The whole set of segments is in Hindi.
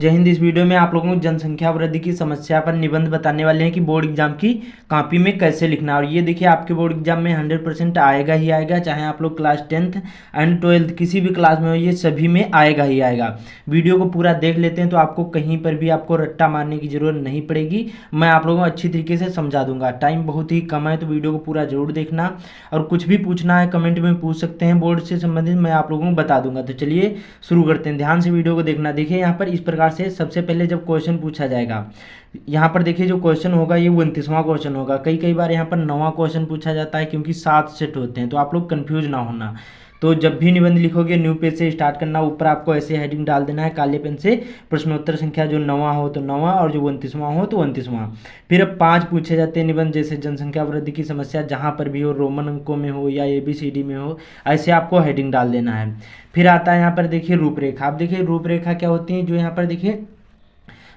जय हिंद। इस वीडियो में आप लोगों को जनसंख्या वृद्धि की समस्या पर निबंध बताने वाले हैं कि बोर्ड एग्जाम की कॉपी में कैसे लिखना। और ये देखिए आपके बोर्ड एग्जाम में 100% आएगा ही आएगा, चाहे आप लोग क्लास 10th एंड 12th किसी भी क्लास में हो, ये सभी में आएगा ही आएगा। वीडियो को पूरा देख लेते हैं तो आपको कहीं पर भी आपको रट्टा मारने की जरूरत नहीं पड़ेगी। मैं आप लोगों को अच्छी तरीके से समझा दूंगा। टाइम बहुत ही कम है तो वीडियो को पूरा जरूर देखना, और कुछ भी पूछना है कमेंट में पूछ सकते हैं बोर्ड से संबंधित, मैं आप लोगों को बता दूंगा। तो चलिए शुरू करते हैं, ध्यान से वीडियो को देखना। देखिए यहाँ पर इस प्रकार से सबसे पहले जब क्वेश्चन पूछा जाएगा, यहाँ पर देखिए जो क्वेश्चन होगा ये 29वां क्वेश्चन होगा। कई बार यहाँ पर 9वां क्वेश्चन पूछा जाता है क्योंकि 7 सेट होते हैं, तो आप लोग कंफ्यूज ना होना। तो जब भी निबंध लिखोगे न्यू पेज से स्टार्ट करना, ऊपर आपको ऐसे हेडिंग डाल देना है काले पेन से, प्रश्नोत्तर संख्या जो 9वां हो तो 9वां और जो 29वां हो तो 29वां। फिर अब 5 पूछे जाते हैं निबंध, जैसे जनसंख्या वृद्धि की समस्या जहाँ पर भी हो, रोमन अंकों में हो या ABCD में हो, ऐसे आपको हेडिंग डाल देना है। फिर आता है यहाँ पर देखिए रूपरेखा। आप देखिए रूपरेखा क्या होती है, जो यहाँ पर देखिए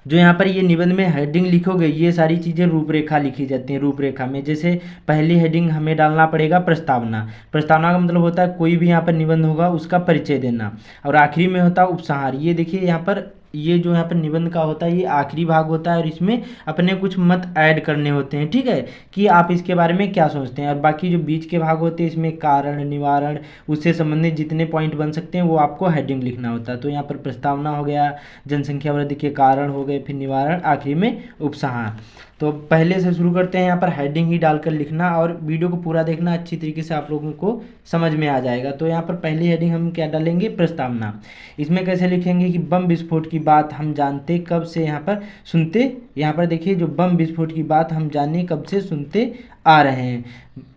जो यहाँ पर ये निबंध में हेडिंग लिखोगे ये सारी चीज़ें रूपरेखा लिखी जाती हैं। रूपरेखा में जैसे पहली हेडिंग हमें डालना पड़ेगा प्रस्तावना। प्रस्तावना का मतलब होता है कोई भी यहाँ पर निबंध होगा उसका परिचय देना, और आखिरी में होता है उपसंहार। ये देखिए यहाँ पर ये जो यहाँ पर निबंध का होता है ये आखिरी भाग होता है, और इसमें अपने कुछ मत ऐड करने होते हैं, ठीक है, कि आप इसके बारे में क्या सोचते हैं। और बाकी जो बीच के भाग होते हैं इसमें कारण, निवारण, उससे संबंधित जितने पॉइंट बन सकते हैं वो आपको हेडिंग लिखना होता है। तो यहाँ पर प्रस्तावना हो गया, जनसंख्या वृद्धि के कारण हो गए, फिर निवारण, आखिरी में उपसंहार। तो पहले से शुरू करते हैं, यहाँ पर हेडिंग ही डालकर लिखना, और वीडियो को पूरा देखना, अच्छी तरीके से आप लोगों को समझ में आ जाएगा। तो यहाँ पर पहली हेडिंग हम क्या डालेंगे, प्रस्तावना। इसमें कैसे लिखेंगे कि बम विस्फोट की बात हम जानते कब से यहाँ पर सुनते, यहाँ पर देखिए जो बम विस्फोट की बात हम जाने कब से सुनते आ रहे हैं।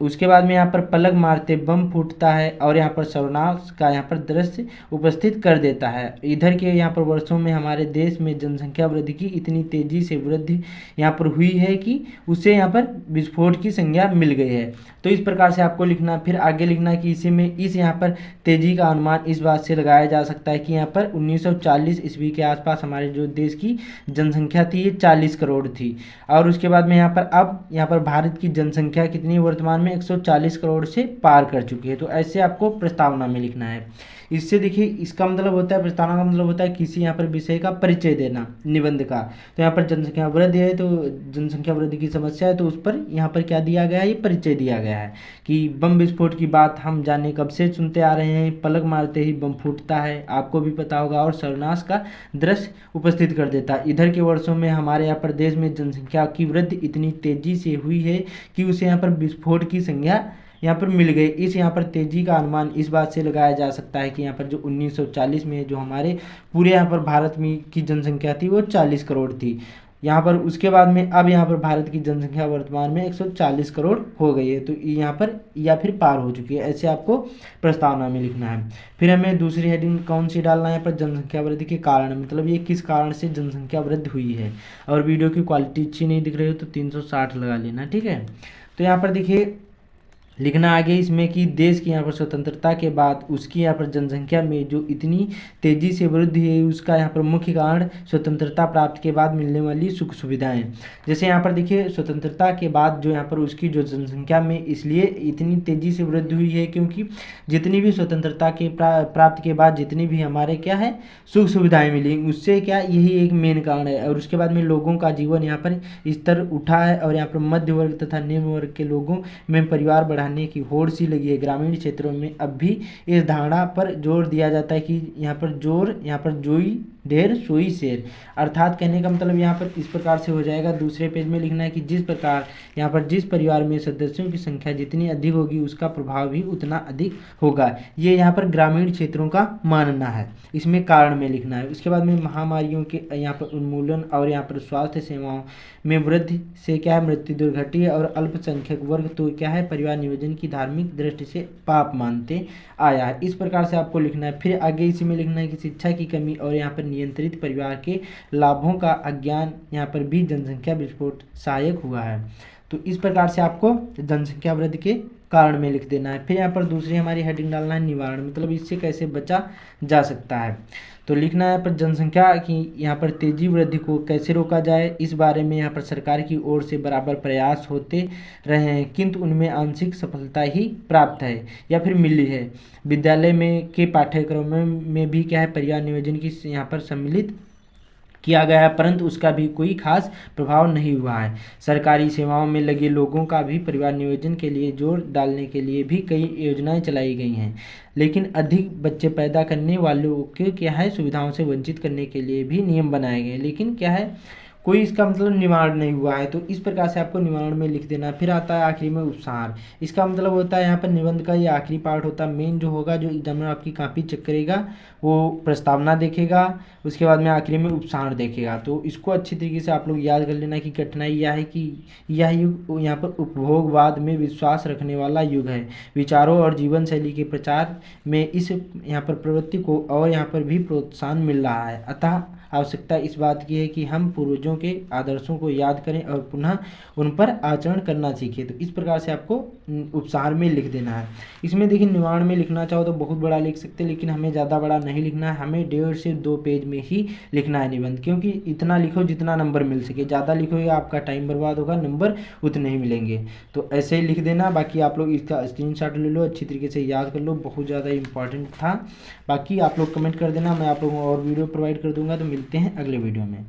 उसके बाद में यहाँ पर पलक मारते बम फूटता है, और यहाँ पर सर्वनाश का यहाँ पर दृश्य उपस्थित कर देता है। इधर के यहाँ पर वर्षों में हमारे देश में जनसंख्या वृद्धि की इतनी तेजी से वृद्धि यहाँ पर हुई है कि उससे यहाँ पर विस्फोट की संज्ञा मिल गई है। तो इस प्रकार से आपको लिखना। फिर आगे लिखना कि इसी में इस यहाँ पर तेजी का अनुमान इस बात से लगाया जा सकता है कि यहाँ पर 1940 ईस्वी के आसपास हमारे जो देश की जनसंख्या थी ये 40 करोड़ थी। और उसके बाद में यहाँ पर अब यहाँ पर भारत की जनसंख्या कितनी वर्तमान में 140 करोड़ से पार कर चुकी है। तो ऐसे आपको प्रस्तावना में लिखना है। इससे देखिए इसका मतलब होता है, प्रस्तावना का मतलब होता है किसी यहाँ पर विषय का परिचय देना निबंध का। तो यहाँ पर जनसंख्या वृद्धि है तो जनसंख्या वृद्धि की समस्या है, तो उस पर यहाँ पर क्या दिया गया है, ये परिचय दिया गया है कि बम विस्फोट की बात हम जाने कब से सुनते आ रहे हैं, पलक मारते ही बम फूटता है, आपको भी पता होगा, और सर्वनाश का दृश्य उपस्थित कर देता है। इधर के वर्षों में हमारे यहाँ पर देश में जनसंख्या की वृद्धि इतनी तेजी से हुई है कि उसे यहाँ पर विस्फोट की संज्ञा यहाँ पर मिल गई। इस यहाँ पर तेजी का अनुमान इस बात से लगाया जा सकता है कि यहाँ पर जो 1940 में जो हमारे पूरे यहाँ पर भारत में की जनसंख्या थी वो 40 करोड़ थी यहाँ पर। उसके बाद में अब यहाँ पर भारत की जनसंख्या वर्तमान में 140 करोड़ हो गई है, तो यहाँ पर या फिर पार हो चुकी है। ऐसे आपको प्रस्तावना में लिखना है। फिर हमें दूसरी हेडिंग कौन सी डालना है, यहाँ पर जनसंख्या वृद्धि के कारण, मतलब ये किस कारण से जनसंख्या वृद्धि हुई है। और वीडियो की क्वालिटी अच्छी नहीं दिख रही हो तो 360 लगा लेना, ठीक है। तो यहाँ पर देखिए लिखना आगे इसमें कि देश की यहाँ पर स्वतंत्रता के बाद उसकी यहाँ पर जनसंख्या में जो इतनी तेज़ी से वृद्धि है उसका यहाँ पर मुख्य कारण स्वतंत्रता प्राप्त के बाद मिलने वाली सुख सुविधाएं। जैसे यहाँ पर देखिए स्वतंत्रता के बाद जो यहाँ पर उसकी जो जनसंख्या में इसलिए इतनी तेज़ी से वृद्धि हुई है क्योंकि जितनी भी स्वतंत्रता के प्राप्त के बाद जितनी भी हमारे क्या है सुख सुविधाएँ मिली, उससे क्या यही एक मेन कारण है। और उसके बाद में लोगों का जीवन यहाँ पर स्तर उठा है, और यहाँ पर मध्य वर्ग तथा निम्न वर्ग के लोगों में परिवार बढ़ाने की होड़ सी लगी है। ग्रामीण क्षेत्रों में अब भी इस धारणा पर जोर दिया जाता है कि यहाँ पर जोई ढेर सोई शेर, अर्थात कहने का मतलब यहाँ पर इस प्रकार से हो जाएगा। दूसरे पेज में लिखना है कि जिस प्रकार यहाँ पर जिस परिवार में सदस्यों की संख्या जितनी अधिक होगी उसका प्रभाव भी उतना अधिक होगा। ये यहाँ पर ग्रामीण क्षेत्रों का मानना है, इसमें कारण में लिखना है। उसके बाद में महामारियों के यहाँ पर उन्मूलन और यहाँ पर स्वास्थ्य सेवाओं में वृद्धि से क्या है मृत्यु दर घटी है, और अल्पसंख्यक वर्ग तो क्या है परिवार नियोजन की धार्मिक दृष्टि से पाप मानते आया है। इस प्रकार से आपको लिखना है। फिर आगे इसी में लिखना है कि शिक्षा की कमी और यहाँ पर नियंत्रित परिवार के लाभों का अज्ञान यहाँ पर भी जनसंख्या विस्फोट सहायक हुआ है। तो इस प्रकार से आपको जनसंख्या वृद्धि के कारण में लिख देना है। फिर यहाँ पर दूसरी हमारी हेडिंग डालना है निवारण, मतलब इससे कैसे बचा जा सकता है। तो लिखना है पर जनसंख्या की यहाँ पर तेजी वृद्धि को कैसे रोका जाए, इस बारे में यहाँ पर सरकार की ओर से बराबर प्रयास होते रहे हैं किंतु उनमें आंशिक सफलता ही प्राप्त है या फिर मिली है। विद्यालय में के पाठ्यक्रमों में भी क्या है परिवार नियोजन की यहाँ पर सम्मिलित किया गया है, परंतु उसका भी कोई खास प्रभाव नहीं हुआ है। सरकारी सेवाओं में लगे लोगों का भी परिवार नियोजन के लिए जोर डालने के लिए भी कई योजनाएं चलाई गई हैं, लेकिन अधिक बच्चे पैदा करने वालों के क्या है सुविधाओं से वंचित करने के लिए भी नियम बनाए गए, लेकिन क्या है कोई इसका मतलब निवारण नहीं हुआ है। तो इस प्रकार से आपको निवारण में लिख देना। फिर आता है आखिरी में उपसार। इसका मतलब होता है यहाँ पर निबंध का ये आखिरी पार्ट होता है, मेन जो होगा, जो एग्जामिनर आपकी कॉपी चेक करेगा, वो प्रस्तावना देखेगा, उसके बाद में आखिरी में उपसार देखेगा। तो इसको अच्छी तरीके से आप लोग याद कर लेना कि कठिनाई यह है कि यह युग यहाँ पर उपभोगवाद में विश्वास रखने वाला युग है। विचारों और जीवन शैली के प्रचार में इस यहाँ पर प्रवृत्ति को और यहाँ पर भी प्रोत्साहन मिल रहा है। अतः आवश्यकता इस बात की है कि हम पूर्वजों के आदर्शों को याद करें और पुनः उन पर आचरण करना सीखें। तो इस प्रकार से आपको उपसार में लिख देना है। इसमें देखिए निवारण में लिखना चाहो तो बहुत बड़ा लिख सकते हैं, लेकिन हमें ज़्यादा बड़ा नहीं लिखना है, हमें 1.5 से 2 पेज में ही लिखना है निबंध, क्योंकि इतना लिखो जितना नंबर मिल सके। ज़्यादा लिखोगे आपका टाइम बर्बाद होगा, नंबर उतने ही मिलेंगे। तो ऐसे ही लिख देना। बाकी आप लोग इसका स्क्रीनशॉट ले लो, अच्छी तरीके से याद कर लो, बहुत ज़्यादा इंपॉर्टेंट था। बाकी आप लोग कमेंट कर देना, मैं आप लोगों को और वीडियो प्रोवाइड कर दूंगा। तो मिलते हैं अगले वीडियो में।